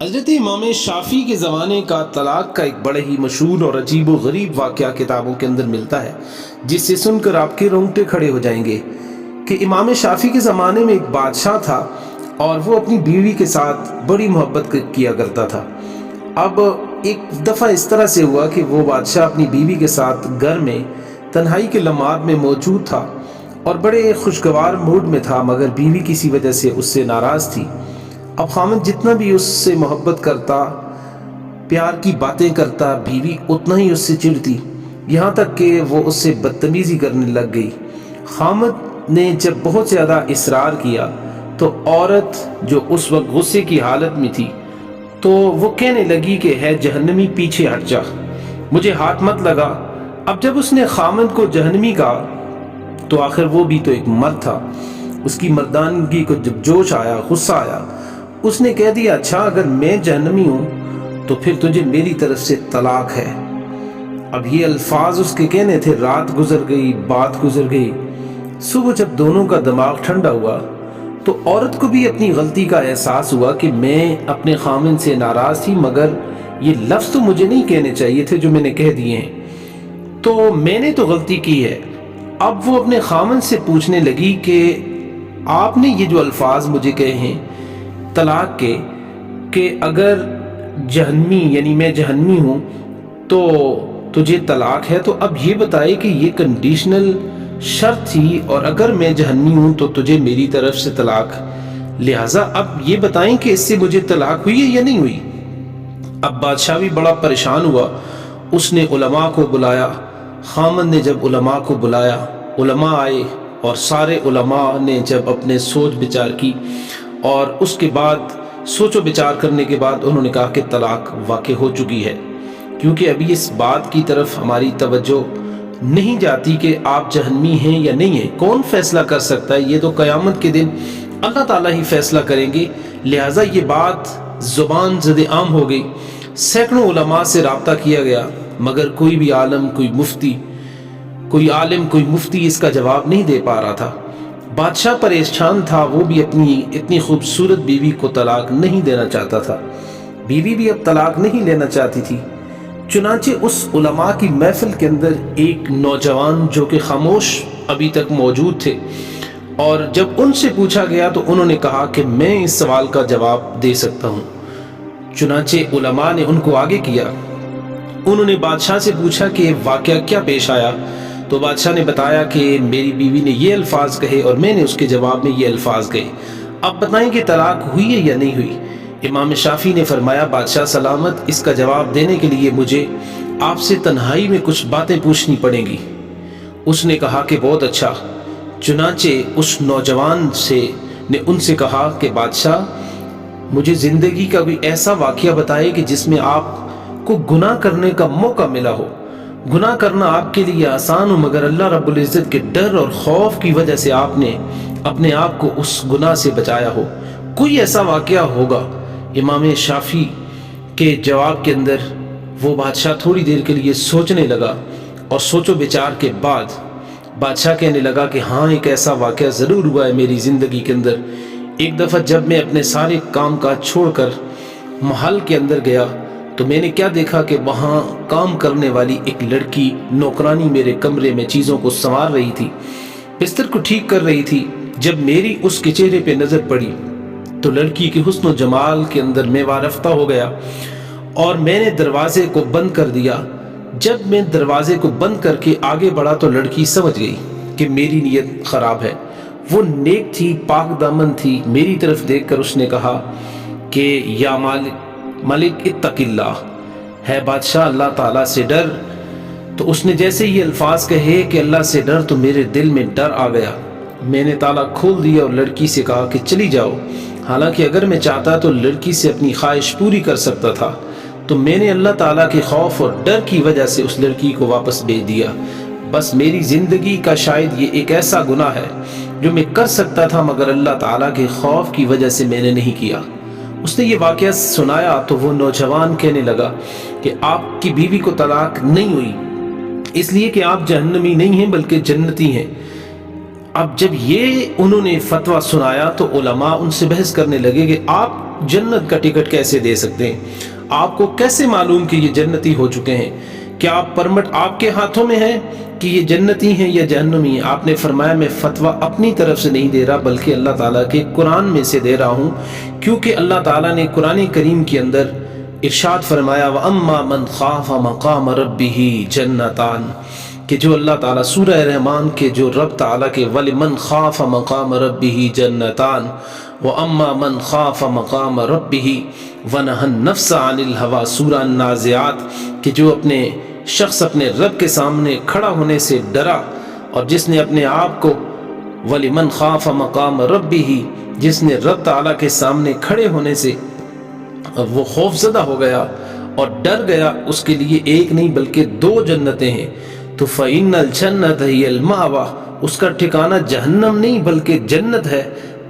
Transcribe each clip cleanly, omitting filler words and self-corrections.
حضرت امام شافعی کے زمانے کا طلاق کا ایک بڑے ہی مشہور اور عجیب و غریب واقعہ کتابوں کے اندر ملتا ہے، جس سے سن کر آپ کے رونگٹے کھڑے ہو جائیں گے کہ امام شافعی کے زمانے میں ایک بادشاہ تھا اور وہ اپنی بیوی کے ساتھ بڑی محبت کیا کرتا تھا۔ اب ایک دفعہ اس طرح سے ہوا کہ وہ بادشاہ اپنی بیوی کے ساتھ گھر میں تنہائی کے لمحات میں موجود تھا اور بڑے خوشگوار موڈ میں تھا، مگر بیوی کسی وجہ سے اس سے ناراض تھی۔ اب خامد جتنا بھی اس سے محبت کرتا، پیار کی باتیں کرتا، بیوی اتنا ہی اس سے چڑھتی، یہاں تک کہ وہ اس سے بدتمیزی کرنے لگ گئی۔ خامد نے جب بہت زیادہ اصرار کیا تو عورت جو اس وقت غصے کی حالت میں تھی تو وہ کہنے لگی کہ ہے جہنمی پیچھے ہٹ جا، مجھے ہاتھ مت لگا۔ اب جب اس نے خامد کو جہنمی کہا تو آخر وہ بھی تو ایک مرد تھا، اس کی مردانگی کو جب جوش آیا، غصہ آیا، اس نے کہہ دیا اچھا اگر میں جہنمی ہوں تو پھر تجھے میری طرف سے طلاق ہے۔ اب یہ الفاظ اس کے کہنے تھے۔ رات گزر گئی، بات گزر گئی، صبح جب دونوں کا دماغ ٹھنڈا ہوا تو عورت کو بھی اپنی غلطی کا احساس ہوا کہ میں اپنے خامن سے ناراض تھی، مگر یہ لفظ تو مجھے نہیں کہنے چاہیے تھے جو میں نے کہہ دیے ہیں، تو میں نے تو غلطی کی ہے۔ اب وہ اپنے خامن سے پوچھنے لگی کہ آپ نے یہ جو الفاظ مجھے کہے ہیں طلاق کے کہ اگر جہنمی یعنی میں جہنمی ہوں تو تجھے طلاق ہے، تو اب یہ بتائے کہ یہ کنڈیشنل شرط تھی اور اگر میں جہنمی ہوں تو تجھے میری طرف سے طلاق، لہٰذا اب یہ بتائیں کہ اس سے مجھے طلاق ہوئی ہے یا نہیں ہوئی۔ اب بادشاہ بھی بڑا پریشان ہوا، اس نے علماء کو بلایا۔ خامد نے جب علماء کو بلایا، علماء آئے اور سارے علماء نے جب اپنے سوچ بچار کی اور اس کے بعد سوچ و بچار کرنے کے بعد انہوں نے کہا کہ طلاق واقع ہو چکی ہے، کیونکہ ابھی اس بات کی طرف ہماری توجہ نہیں جاتی کہ آپ جہنمی ہیں یا نہیں ہیں۔ کون فیصلہ کر سکتا ہے؟ یہ تو قیامت کے دن اللہ تعالیٰ ہی فیصلہ کریں گے، لہٰذا یہ بات زبان زد عام ہو گئی۔ سینکڑوں علماء سے رابطہ کیا گیا، مگر کوئی بھی عالم، کوئی عالم کوئی مفتی اس کا جواب نہیں دے پا رہا تھا۔ بادشاہ پریشان تھا، وہ بھی اپنی اتنی خوبصورت بیوی کو طلاق نہیں دینا چاہتا تھا، بیوی بھی اب طلاق نہیں لینا چاہتی تھی۔ چنانچہ اس علماء کی محفل کے اندر ایک نوجوان جو کہ خاموش ابھی تک موجود تھے، اور جب ان سے پوچھا گیا تو انہوں نے کہا کہ میں اس سوال کا جواب دے سکتا ہوں۔ چنانچہ علماء نے ان کو آگے کیا، انہوں نے بادشاہ سے پوچھا کہ واقعہ کیا پیش آیا، تو بادشاہ نے بتایا کہ میری بیوی نے یہ الفاظ کہے اور میں نے اس کے جواب میں یہ الفاظ کہے، اب بتائیں کہ طلاق ہوئی ہے یا نہیں ہوئی۔ امام شافعی نے فرمایا بادشاہ سلامت، اس کا جواب دینے کے لیے مجھے آپ سے تنہائی میں کچھ باتیں پوچھنی پڑیں گی۔ اس نے کہا کہ بہت اچھا۔ چنانچہ اس نوجوان نے ان سے کہا کہ بادشاہ مجھے زندگی کا کوئی ایسا واقعہ بتائے کہ جس میں آپ کو گناہ کرنے کا موقع ملا ہو، گناہ کرنا آپ کے لیے آسان ہو، مگر اللہ رب العزت کے ڈر اور خوف کی وجہ سے آپ نے اپنے آپ کو اس گناہ سے بچایا ہو، کوئی ایسا واقعہ ہوگا۔ امام شافعی کے جواب کے اندر وہ بادشاہ تھوڑی دیر کے لیے سوچنے لگا اور سوچ و بچار کے بعد بادشاہ کہنے لگا کہ ہاں ایک ایسا واقعہ ضرور ہوا ہے میری زندگی کے اندر۔ ایک دفعہ جب میں اپنے سارے کام کاج چھوڑ کر محل کے اندر گیا تو میں نے کیا دیکھا کہ وہاں کام کرنے والی ایک لڑکی نوکرانی میرے کمرے میں چیزوں کو سنوار رہی تھی، بستر کو ٹھیک کر رہی تھی۔ جب میری اس کے چہرے پہ نظر پڑی تو لڑکی کے حسن و جمال کے اندر میں وارفتہ ہو گیا اور میں نے دروازے کو بند کر دیا۔ جب میں دروازے کو بند کر کے آگے بڑھا تو لڑکی سمجھ گئی کہ میری نیت خراب ہے۔ وہ نیک تھی، پاک دامن تھی، میری طرف دیکھ کر اس نے کہا کہ یا ملک اتق اللہ، ہے بادشاہ اللہ تعالیٰ سے ڈر۔ تو اس نے جیسے یہ الفاظ کہے کہ اللہ سے ڈر، تو میرے دل میں ڈر آ گیا۔ میں نے تالا کھول دیا اور لڑکی سے کہا کہ چلی جاؤ۔ حالانکہ اگر میں چاہتا تو لڑکی سے اپنی خواہش پوری کر سکتا تھا، تو میں نے اللہ تعالیٰ کے خوف اور ڈر کی وجہ سے اس لڑکی کو واپس بھیج دیا۔ بس میری زندگی کا شاید یہ ایک ایسا گناہ ہے جو میں کر سکتا تھا، مگر اللہ تعالیٰ کے خوف کی وجہ سے میں نے نہیں کیا۔ اس نے یہ واقعہ سنایا تو وہ نوجوان کہنے لگا کہ آپ کی بیوی کو طلاق نہیں ہوئی اس لیے کہ آپ جہنمی نہیں ہیں بلکہ جنتی ہیں۔ اب جب یہ انہوں نے فتویٰ سنایا تو علماء ان سے بحث کرنے لگے کہ آپ جنت کا ٹکٹ کیسے دے سکتے ہیں؟ آپ کو کیسے معلوم کہ یہ جنتی ہو چکے ہیں؟ کیا آپ پرمٹ آپ کے ہاتھوں میں ہے کہ یہ جنتی ہیں یا جہنمی ہیں؟ آپ نے فرمایا میں فتویٰ اپنی طرف سے نہیں دے رہا بلکہ اللہ تعالیٰ کے قرآن میں سے دے رہا ہوں، کیونکہ اللہ تعالیٰ نے قرآن کریم کے اندر ارشاد فرمایا وَأَمَّا مَنْ خَافَ مَقَامَ رَبِّهِ جَنَّتَانِ، کہ جو اللہ تعالیٰ سورہ رحمان کے جو رب تعالیٰ کے وَلِمَنْ خَافَ مَقَامَ رَبِّهِ جَنَّتَانِ وَأَمَّا مَنْ خَافَ مَقَامَ رَبِّهِ وَنَهَى النَّفْسَ عَنِ الْهَوَىٰ، سورہ النازعات، کہ جو اپنے شخص اپنے رب کے سامنے کھڑا ہونے سے ڈرا اور جس نے اپنے آپ کو وَلِمَنْ خَافَ مَقَامَ رَبِّهِ، جس نے رب تعالیٰ کے سامنے کھڑے ہونے سے وہ خوف زدہ ہو گیا اور ڈر گیا، اس کے لیے ایک نہیں بلکہ 2 جنتیں ہیں۔ تو فَإِنَّ الْجَنَّةَ هِيَ الْمَأْوَىٰ، اس کا ٹھکانہ جہنم نہیں بلکہ جنت ہے۔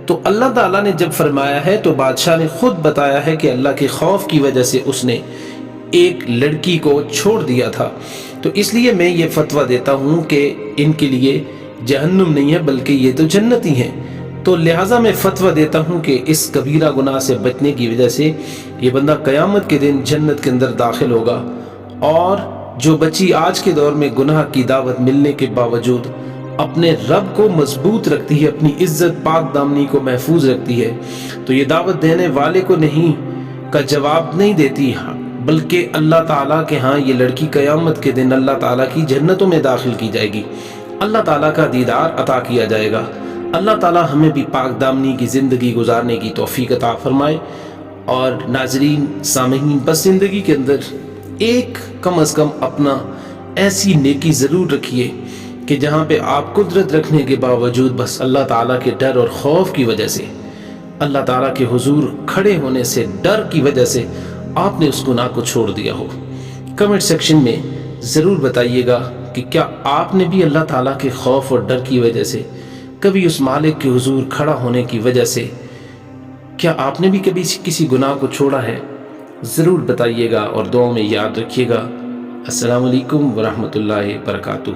تو اللہ تعالیٰ نے جب فرمایا ہے تو بادشاہ نے خود بتایا ہے کہ اللہ کے خوف کی وجہ سے اس نے ایک لڑکی کو چھوڑ دیا تھا، تو اس لیے میں یہ فتویٰ دیتا ہوں کہ ان کے لیے جہنم نہیں ہے بلکہ یہ تو جنتی ہیں۔ تو لہٰذا میں فتویٰ دیتا ہوں کہ اس کبیرہ گناہ سے بچنے کی وجہ سے یہ بندہ قیامت کے دن جنت کے اندر داخل ہوگا، اور جو بچی آج کے دور میں گناہ کی دعوت ملنے کے باوجود اپنے رب کو مضبوط رکھتی ہے، اپنی عزت پاک دامنی کو محفوظ رکھتی ہے، تو یہ دعوت دینے والے کو نہیں کا جواب نہیں دیتی، بلکہ اللہ تعالیٰ کے ہاں یہ لڑکی قیامت کے دن اللہ تعالیٰ کی جنتوں میں داخل کی جائے گی، اللہ تعالیٰ کا دیدار عطا کیا جائے گا۔ اللہ تعالیٰ ہمیں بھی پاک دامنی کی زندگی گزارنے کی توفیق عطا فرمائے۔ اور ناظرین سامعین، بس زندگی کے اندر ایک کم از کم اپنا ایسی نیکی ضرور رکھیے کہ جہاں پہ آپ قدرت رکھنے کے باوجود بس اللہ تعالیٰ کے ڈر اور خوف کی وجہ سے، اللہ تعالیٰ کے حضور کھڑے ہونے سے ڈر کی وجہ سے آپ نے اس گناہ کو چھوڑ دیا ہو۔ کمنٹ سیکشن میں ضرور بتائیے گا کہ کیا آپ نے بھی اللہ تعالیٰ کے خوف اور ڈر کی وجہ سے کبھی اس مالک کے حضور کھڑا ہونے کی وجہ سے کیا آپ نے بھی کبھی کسی گناہ کو چھوڑا ہے؟ ضرور بتائیے گا اور دعاؤں میں یاد رکھیے گا۔ السلام علیکم ورحمۃ اللہ وبرکاتہ۔